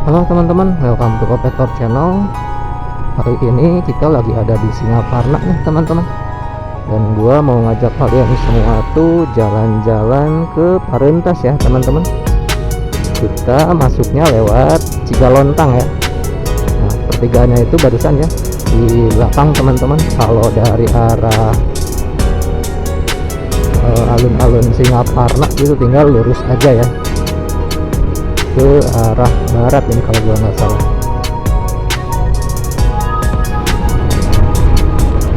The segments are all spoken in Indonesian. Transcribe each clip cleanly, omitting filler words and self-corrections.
Halo teman-teman, welcome to Operator Channel. Hari ini kita lagi ada di Singaparna nih teman-teman. Dan gua mau ngajak kalian semua tuh jalan-jalan ke Parentas ya teman-teman. Kita masuknya lewat Cigalontang ya. Nah, pertigaannya itu barusan ya di belakang teman-teman. Kalau dari arah alun-alun Singaparna itu tinggal lurus aja ya ke arah barat ini kalau gua nggak salah.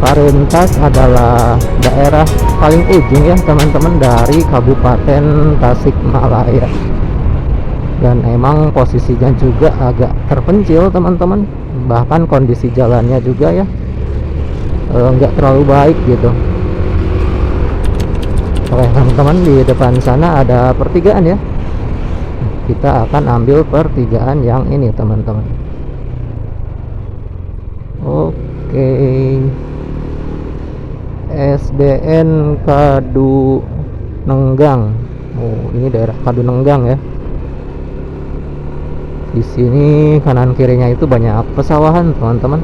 Parentas adalah daerah paling ujung ya teman-teman dari Kabupaten Tasikmalaya, dan emang posisinya juga agak terpencil teman-teman, bahkan kondisi jalannya juga ya nggak terlalu baik gitu. Oke teman-teman, di depan sana ada pertigaan ya, kita akan ambil pertigaan yang ini teman-teman. Oke, SDN Kadunenggang. Oh, ini daerah Kadunenggang ya. Di sini kanan kirinya itu banyak pesawahan teman-teman.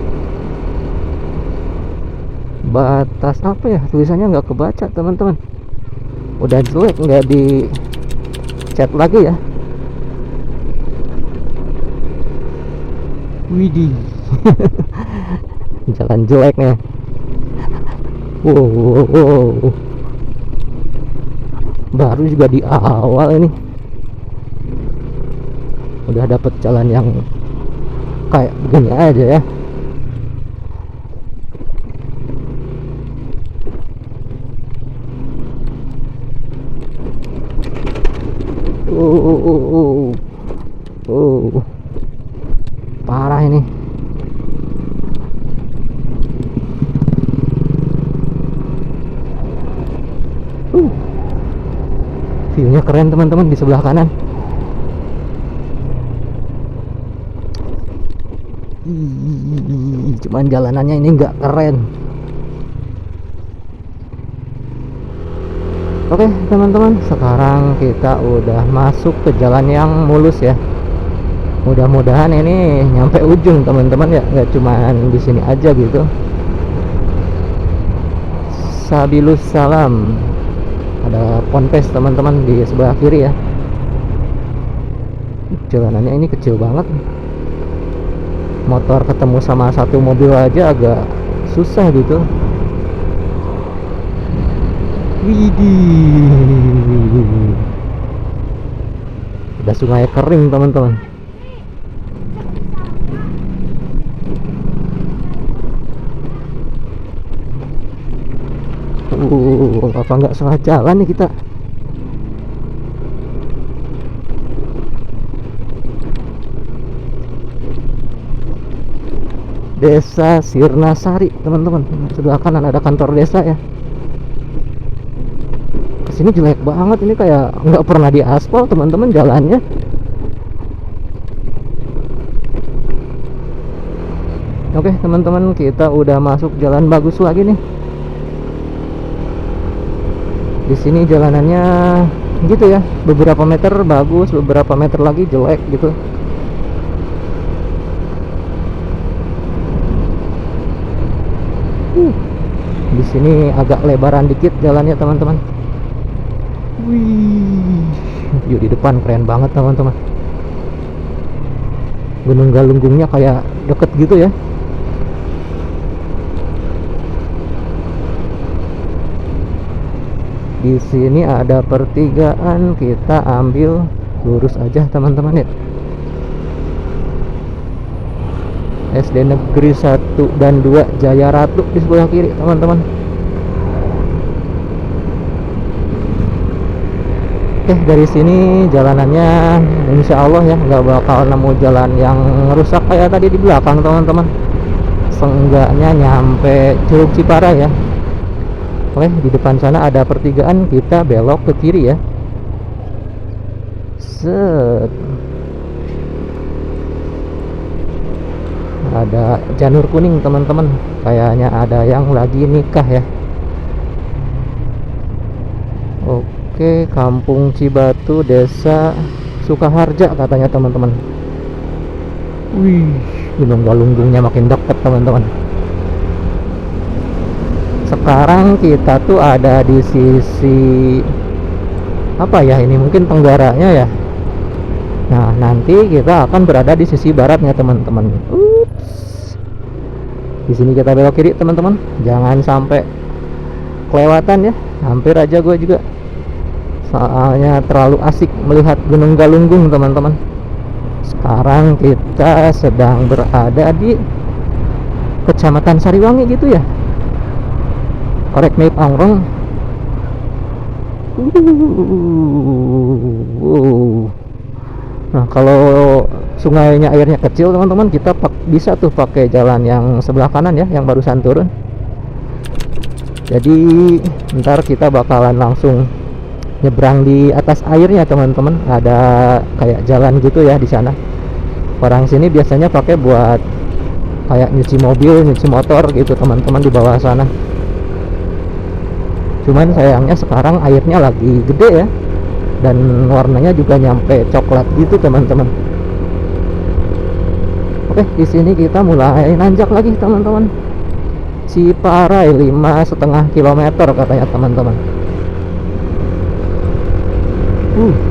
Batas apa ya, tulisannya nggak kebaca teman-teman, udah jelek, nggak di cat lagi ya. Widih. Jalan jelek nih. Wow. Baru juga di awal ini udah dapet jalan yang kayak begini aja ya. Parah ini. View-nya keren teman-teman di sebelah kanan. Cuman jalanannya ini nggak keren. Oke teman-teman, sekarang kita udah masuk ke jalan yang mulus ya. Mudah-mudahan ini nyampe ujung teman-teman ya, nggak cuman di sini aja gitu. Sabilus salam. Ada ponpes teman-teman di sebelah kiri ya. Jalanannya ini kecil banget. Motor ketemu sama satu mobil aja agak susah gitu. Widih. Udah sungai kering teman-teman. Apa nggak salah jalan nih kita? Desa Sirnasari teman-teman. Sebelah kanan ada kantor desa ya. Kesini jelek banget, ini kayak nggak pernah diaspal teman-teman jalannya. Oke teman-teman, kita udah masuk jalan bagus lagi nih. Di sini jalanannya gitu ya, beberapa meter bagus, beberapa meter lagi jelek gitu. Di sini agak lebaran dikit jalannya teman-teman. Wih, view di depan keren banget teman-teman. Gunung Galunggungnya kayak deket gitu ya. Di sini ada pertigaan, kita ambil lurus aja teman-teman ya. SD Negeri 1 dan 2 Jaya Ratu di sebelah kiri teman-teman. Oke, dari sini jalanannya insya Allah ya nggak bakal nemu jalan yang rusak kayak tadi di belakang teman-teman. Seenggaknya nyampe Curug Cipara ya. Oke, di depan sana ada pertigaan, kita belok ke kiri ya. Set. Ada janur kuning teman-teman, kayaknya ada yang lagi nikah ya. Oke, Kampung Cibatu, Desa Sukaharja katanya teman-teman. Wih, Gunung Galunggungnya makin dekat teman-teman. Sekarang kita tuh ada di sisi apa ya, ini mungkin tenggaranya ya. Nah, nanti kita akan berada di sisi baratnya teman-teman. Ups. Di sini kita belok kiri teman-teman. Jangan sampai kelewatan ya. Hampir aja gue juga. Soalnya terlalu asik melihat Gunung Galunggung teman-teman. Sekarang kita sedang berada di Kecamatan Sariwangi gitu ya. Correct me if I'm wrong. Nah, kalau sungainya airnya kecil teman-teman, kita bisa tuh pakai jalan yang sebelah kanan ya, yang barusan turun. Jadi ntar kita bakalan langsung nyebrang di atas airnya teman-teman. Ada kayak jalan gitu ya di sana. Orang sini biasanya pakai buat kayak nyuci mobil, nyuci motor gitu teman-teman di bawah sana. Cuman sayangnya sekarang airnya lagi gede ya, dan warnanya juga nyampe coklat gitu teman-teman. Oke, di sini kita mulai nanjak lagi teman-teman. Ciparai 5,5 kilometer katanya teman-teman.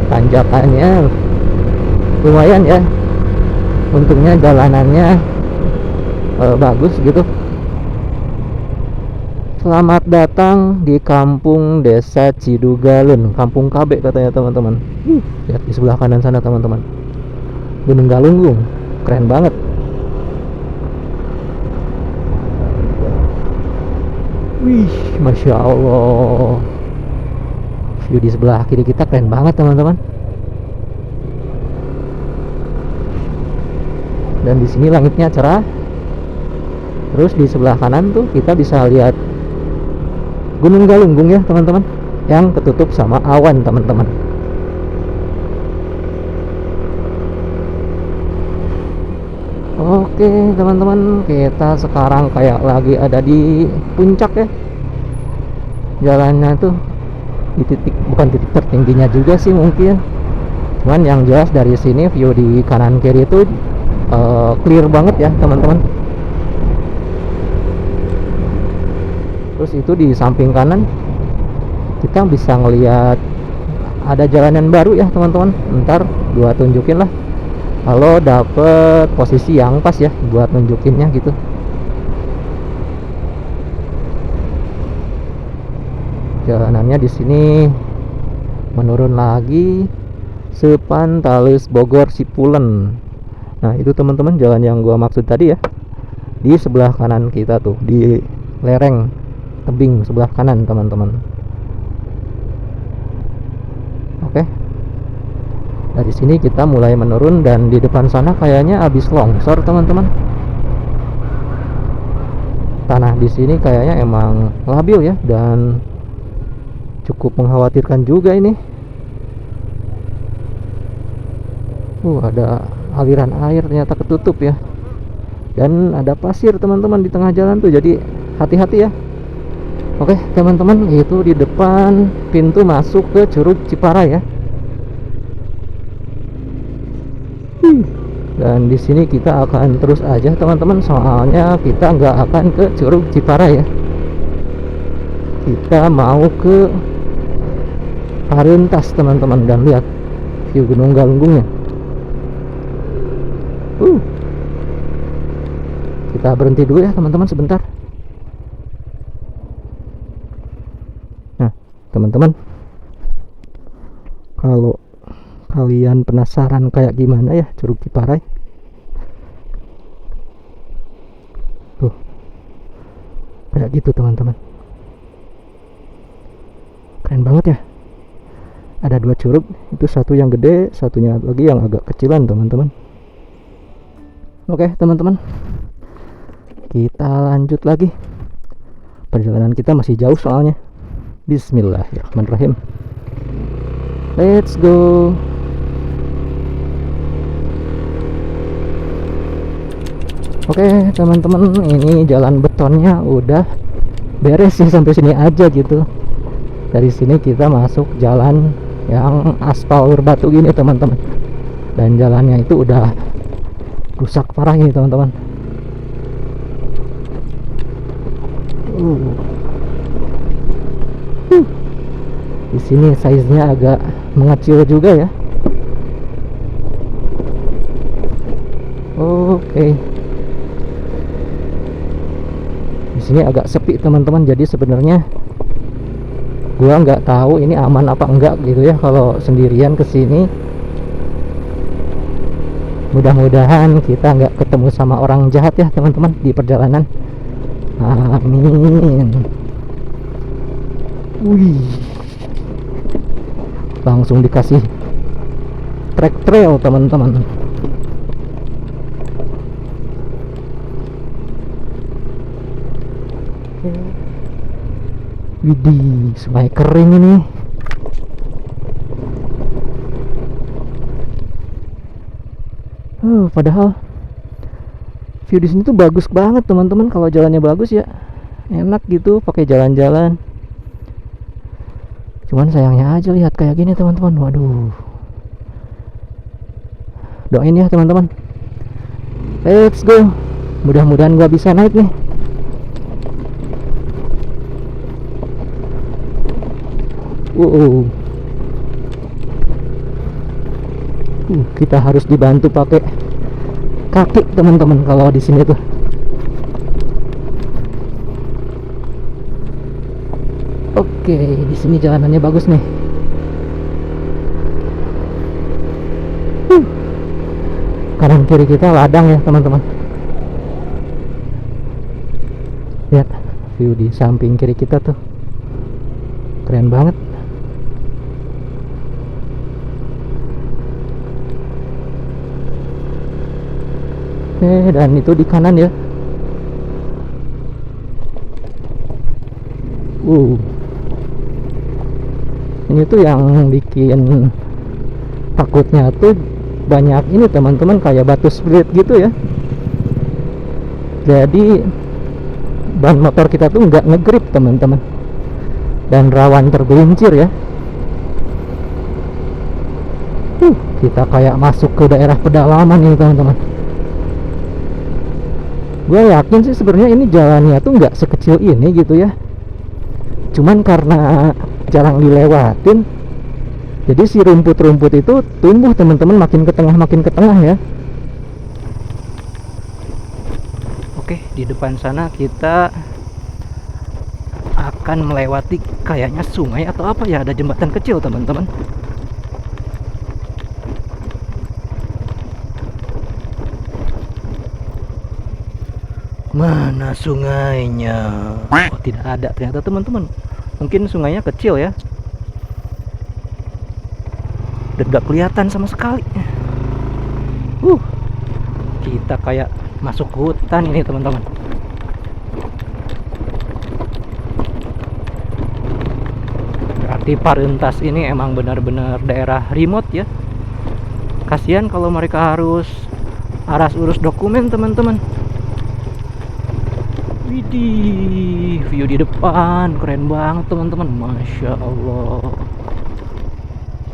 Tanjakannya lumayan ya. Untungnya jalanannya bagus gitu. Selamat datang di kampung Desa Cidugalun, Kampung KB katanya teman-teman. Lihat di sebelah kanan sana teman-teman, Gunung Galunggung, keren banget. Wih, masya Allah, view di sebelah kiri kita keren banget teman-teman. Dan di sini langitnya cerah. Terus di sebelah kanan tuh kita bisa lihat Gunung Galunggung ya teman-teman, yang ketutup sama awan teman-teman. Oke teman-teman, kita sekarang kayak lagi ada di puncak ya. Jalannya tuh di titik, bukan titik tertingginya juga sih mungkin, cuman yang jelas dari sini view di kanan kiri itu clear banget ya teman-teman. Terus itu di samping kanan kita bisa ngelihat ada jalanan baru ya teman-teman. Ntar gua tunjukin lah kalau dapet posisi yang pas ya buat nunjukinnya gitu. Jalanannya di sini menurun lagi, Sepantalus Bogor Sipulen. Nah itu teman-teman jalan yang gua maksud tadi ya, di sebelah kanan kita tuh, di lereng tebing sebelah kanan teman-teman. Oke, dari sini kita mulai menurun, dan di depan sana kayaknya habis longsor teman-teman. Tanah di sini kayaknya emang labil ya, dan cukup mengkhawatirkan juga ini. Ada aliran air ternyata ketutup ya, dan ada pasir teman-teman di tengah jalan tuh, jadi hati-hati ya. Oke teman-teman, itu di depan pintu masuk ke Curug Ciparai ya. Dan di sini kita akan terus aja teman-teman, soalnya kita nggak akan ke Curug Ciparai ya. Kita mau ke Paruntas teman-teman, dan lihat view Gunung Galunggungnya. Kita berhenti dulu ya teman-teman sebentar. Nah teman-teman, kalau kalian penasaran kayak gimana ya Curug Ciparai, tuh kayak gitu teman-teman, keren banget ya. Ada dua curug, itu satu yang gede, satunya lagi yang agak kecilan teman-teman. Oke teman-teman, kita lanjut lagi. Perjalanan kita masih jauh soalnya. Bismillahirrahmanirrahim, let's go. Oke teman-teman, ini jalan betonnya udah beres ya, sampai sini aja gitu. Dari sini kita masuk jalan yang aspal berbatu gini teman-teman, dan jalannya itu udah rusak parah ini teman-teman. Uh. Di sini size-nya agak mengecil juga ya. Oke. Di sini agak sepi teman-teman. Jadi sebenarnya gua nggak tahu ini aman apa enggak gitu ya kalau sendirian ke sini. Mudah-mudahan kita nggak ketemu sama orang jahat ya teman-teman di perjalanan. Amin. Wih. Langsung dikasih track trail teman-teman. Widih, sungai kering ini. Padahal view di sini tuh bagus banget teman-teman. Kalau jalannya bagus ya enak gitu pakai jalan-jalan. Cuman sayangnya aja lihat kayak gini teman-teman. Waduh. Doain ya teman-teman. Let's go. Mudah-mudahan gua bisa naik nih. Kita harus dibantu pakai kaki teman-teman kalau di sini tuh. Oke, di sini jalanannya bagus nih. Kanan kiri kita ladang ya teman-teman. Lihat view di samping kiri kita tuh, keren banget. Dan itu di kanan ya. Ini tuh yang bikin takutnya tuh banyak ini teman-teman, kayak batu split gitu ya. Jadi ban motor kita tuh nggak ngegrip teman-teman, dan rawan tergelincir ya. Kita kayak masuk ke daerah pedalaman nih teman-teman. Gue yakin sih sebenarnya ini jalannya tuh nggak sekecil ini gitu ya. Cuman karena jarang dilewatin, jadi si rumput-rumput itu tumbuh teman-teman, makin ke tengah ya. Oke, di depan sana kita akan melewati kayaknya sungai atau apa ya, ada jembatan kecil teman-teman. Mana sungainya? Oh, tidak ada ternyata teman-teman. Mungkin sungainya kecil ya, dan gak kelihatan sama sekali. Kita kayak masuk hutan ini teman-teman. Berarti Paruntas ini emang benar-benar daerah remote ya. Kasihan kalau mereka harus urus dokumen teman-teman. Widih, view di depan keren banget teman-teman, masya Allah.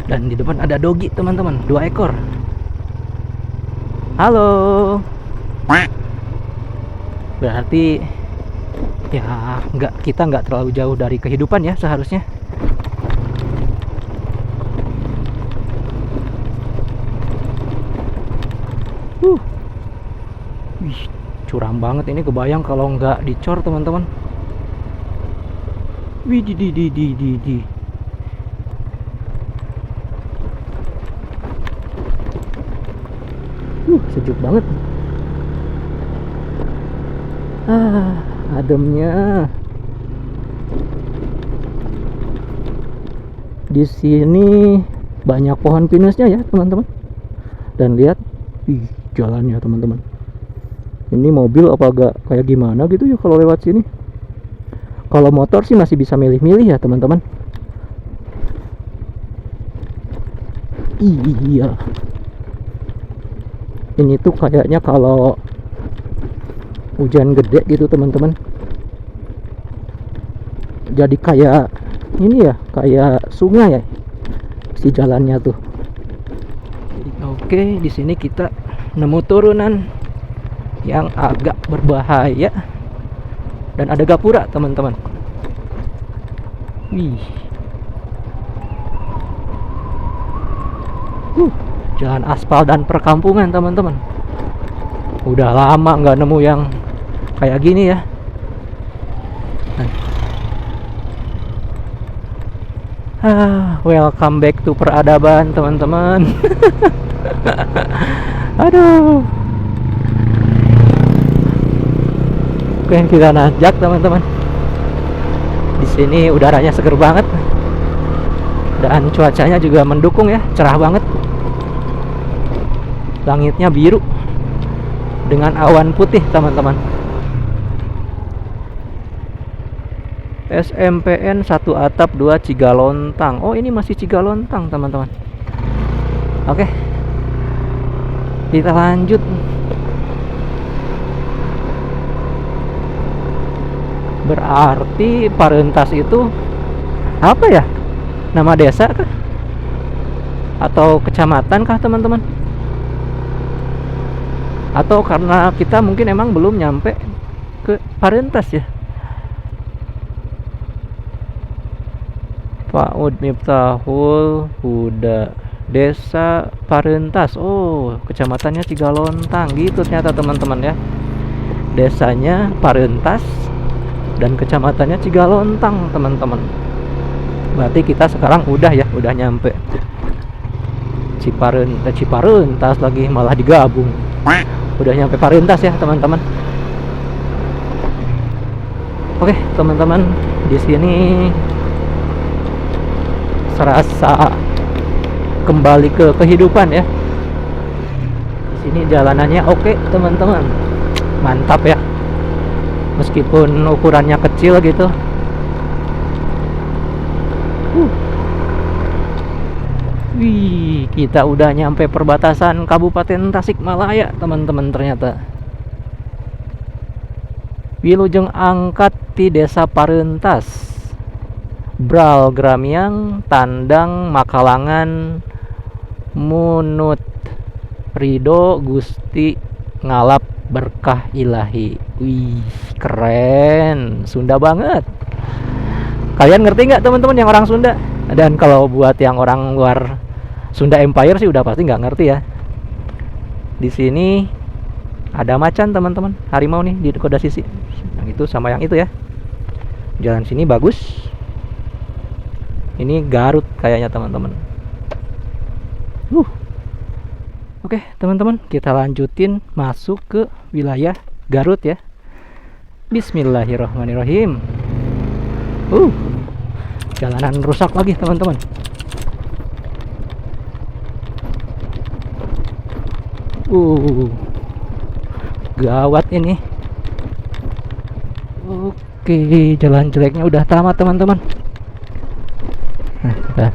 Dan di depan ada dogi teman-teman, 2 ekor. Halo. Berarti ya kita nggak terlalu jauh dari kehidupan ya seharusnya. Wih, curam banget ini, kebayang kalau nggak dicor teman-teman. Widih. Sejuk banget. Ademnya. Di sini banyak pohon pinusnya ya teman-teman. Dan lihat, jalannya teman-teman. Ini mobil apa agak kayak gimana gitu ya kalau lewat sini. Kalau motor sih masih bisa milih-milih ya teman-teman. Iya. Ini tuh kayaknya kalau hujan gede gitu teman-teman, jadi kayak ini ya, kayak sungai ya si jalannya tuh. Oke, di sini kita nemu turunan yang agak berbahaya dan ada gapura teman-teman. Wih, jalan aspal dan perkampungan teman-teman. Udah lama nggak nemu yang kayak gini ya. Welcome back to peradaban teman-teman. Aduh. Oke, kita nanjak teman-teman. Di sini udaranya seger banget. Dan cuacanya juga mendukung ya, cerah banget. Langitnya biru dengan awan putih teman-teman. SMPN 1 atap 2 Cigalontang. Oh, ini masih Cigalontang teman-teman. Oke, kita lanjut. Berarti Parentas itu apa ya? Nama desa kah? Atau kecamatan kah teman-teman? Atau karena kita mungkin emang belum nyampe ke Parentas ya? Pak Miftahul Huda, Desa Parentas. Oh, kecamatannya Cigalontang gitu ternyata teman-teman ya. Desanya Parentas dan kecamatannya Cigalontang teman-teman. Berarti kita sekarang udah nyampe Ciparentas lagi, malah digabung. Udah nyampe Parentas ya teman-teman. Oke teman-teman, di sini serasa kembali ke kehidupan ya. Di sini jalanannya oke teman-teman, mantap ya. Meskipun ukurannya kecil gitu. Wih, kita udah nyampe perbatasan Kabupaten Tasikmalaya teman-teman ternyata. Wilujeng angkat di Desa Parentas, Bral Gramiang, Tandang, Makalangan, Munut, Ridho, Gusti, Ngalap, Berkah Ilahi. Wih, keren, Sunda banget. Kalian ngerti nggak teman-teman yang orang Sunda? Dan kalau buat yang orang luar Sunda Empire sih udah pasti nggak ngerti ya. Di sini ada macan teman-teman, harimau nih di Koda Sisi. Yang itu sama yang itu ya. Jalan sini bagus. Ini Garut kayaknya teman-teman. Oke teman-teman, kita lanjutin masuk ke wilayah Garut ya. Bismillahirrahmanirrahim. Jalanan rusak lagi teman-teman. Gawat ini. Oke, jalan jeleknya udah tamat teman-teman. Nah,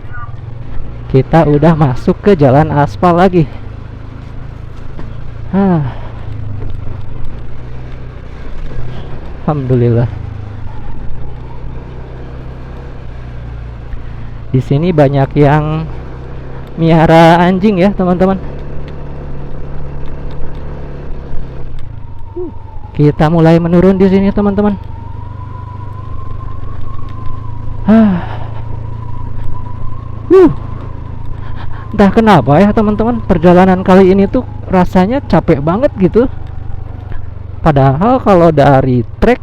kita udah masuk ke jalan aspal lagi. Alhamdulillah. Di sini banyak yang miara anjing ya teman-teman. Kita mulai menurun di sini teman-teman. Entah kenapa ya teman-teman, perjalanan kali ini tuh rasanya capek banget gitu. Padahal kalau dari trek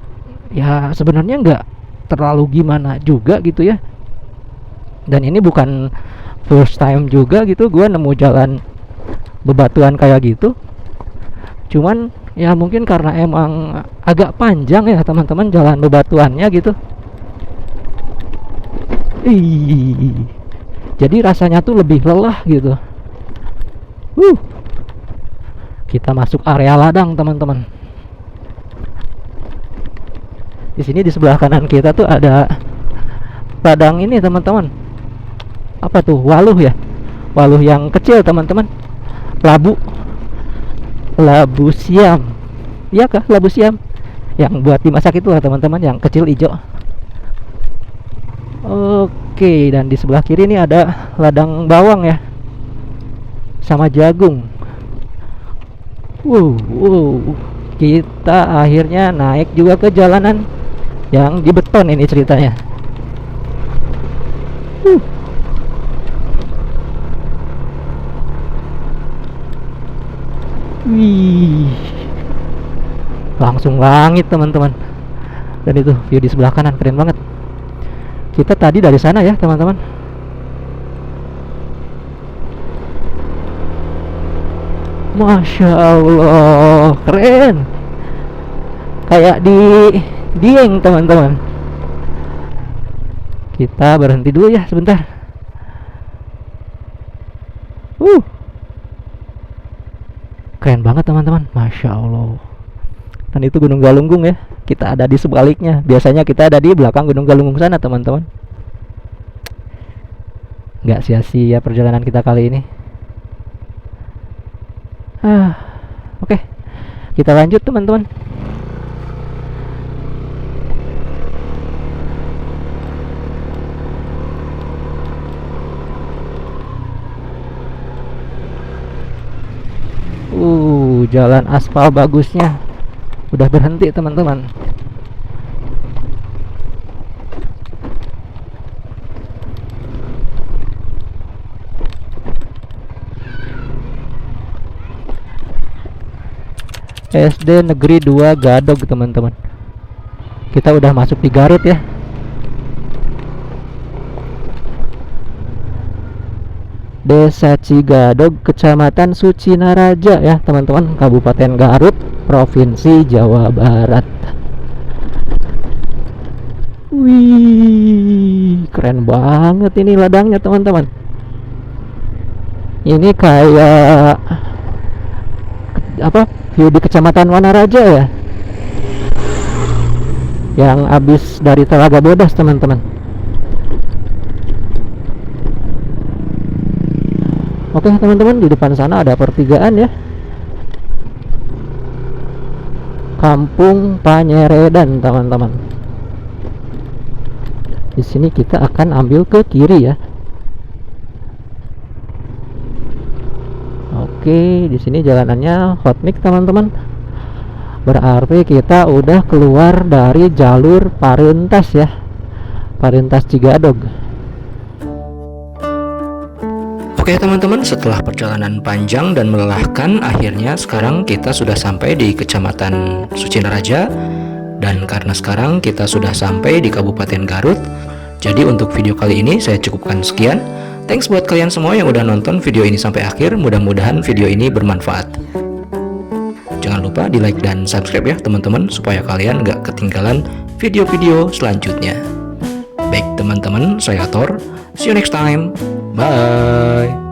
ya sebenarnya nggak terlalu gimana juga gitu ya. Dan ini bukan first time juga gitu gue nemu jalan bebatuan kayak gitu. Cuman ya mungkin karena emang agak panjang ya teman-teman jalan bebatuannya gitu. Jadi rasanya tuh lebih lelah gitu. Kita masuk area ladang teman-teman. Di sini di sebelah kanan kita tuh ada ladang ini teman-teman. Apa tuh? Waluh ya. Waluh yang kecil teman-teman. Labu siam. Iya kah labu siam? Yang buat dimasak itu lah teman-teman, yang kecil hijau. Oke, dan di sebelah kiri ini ada ladang bawang ya, sama jagung. Wow, kita akhirnya naik juga ke jalanan yang di beton ini ceritanya. Wih, langsung langit teman-teman. Dan itu view di sebelah kanan keren banget. Kita tadi dari sana ya teman-teman. Masya Allah, keren. Kayak di Dieng teman-teman. Kita berhenti dulu ya sebentar. Keren banget teman-teman, Masya Allah. Dan itu Gunung Galunggung ya. Kita ada di sebaliknya. Biasanya kita ada di belakang Gunung Galunggung sana teman-teman. Nggak sia-sia perjalanan kita kali ini. Oke. Kita lanjut teman-teman. Jalan aspal bagusnya udah berhenti teman-teman. SD Negeri 2 Gadog teman-teman. Kita udah masuk di Garut ya. Desa Cigadog, Kecamatan Sucinaraja ya teman-teman, Kabupaten Garut, Provinsi Jawa Barat. Wih, keren banget ini ladangnya teman-teman. Ini kayak apa? View di Kecamatan Wanaraja ya. Yang habis dari Telaga Bodas teman-teman. Oke teman-teman, di depan sana ada pertigaan ya. Kampung Panyeredan teman-teman. Di sini kita akan ambil ke kiri ya. Oke, di sini jalanannya hot mix teman-teman. Berarti kita udah keluar dari jalur Parintas ya. Parintas Cigadog. Oke teman-teman, setelah perjalanan panjang dan melelahkan, akhirnya sekarang kita sudah sampai di Kecamatan Sucinaraja. Dan karena sekarang kita sudah sampai di Kabupaten Garut, jadi untuk video kali ini saya cukupkan sekian. Thanks buat kalian semua yang udah nonton video ini sampai akhir. Mudah-mudahan video ini bermanfaat. Jangan lupa di like dan subscribe ya teman-teman, supaya kalian gak ketinggalan video-video selanjutnya. Baik teman-teman, saya Thor. See you next time. Bye.